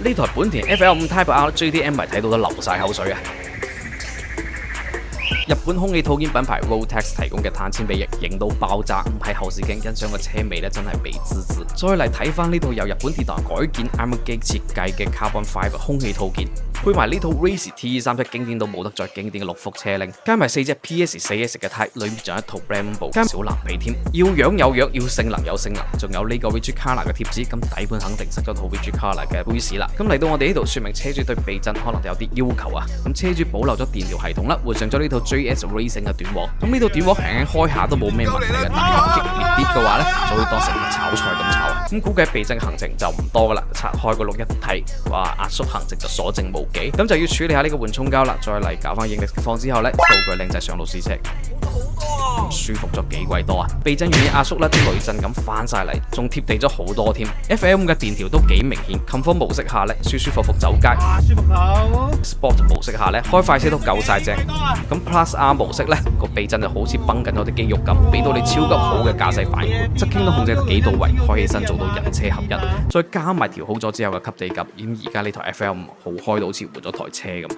呢台本田 FL5 Type R JDM 咪睇到都流晒口水啊！日本空氣套件品牌 Rotax 提供嘅碳纖維翼型到爆炸，唔係後視鏡欣賞個車尾咧，真係美滋滋。再嚟睇翻呢套由日本電台改建 Armor 機設計嘅 Carbon Fiber 空氣套件，配埋呢套 Race TE37經典到冇得再經典嘅6幅車齡，加埋4隻 PS4S 嘅軚，裏面仲有一套 Brembo 加小藍皮添，要樣有樣，要性能有性能，仲有呢個 Vigicala 嘅貼紙，咁底盤肯定塞咗套 Vigicala 嘅杯士啦。咁嚟到我哋呢度說明車主對避震可能有啲要求啊，咁車主保留咗電療系統啦，換上咗呢套 JS Racing 嘅短鑊，咁呢套短鑊輕輕開下都冇咩問題嘅，但係激烈啲嘅話咧，就會當食物炒菜咁炒啊。咁估計避震行程就唔多噶啦，拆開個錄一睇，哇，壓縮行程就所剩無幾，咁就要處理下呢個換沖膠啦，再嚟搞翻應力放之後咧，數據靚仔上路試車。舒服咗幾鬼多啊！避震願意壓縮啦，啲雷震感翻晒嚟，仲貼地咗好多添。FL5 嘅電調都幾明顯 ，Comfort 模式下咧，舒舒服服走街。舒服口。Sport 模式下咧，開快車都夠晒正。咁 Plus R 模式咧，個避震就好似繃緊咗啲肌肉咁，俾到你超級好嘅駕駛反應，側傾都控制得幾到位，開起身做到人車合一，再加埋調好咗之後嘅吸地感，而家呢台 FL5 好開到好似換咗台車咁。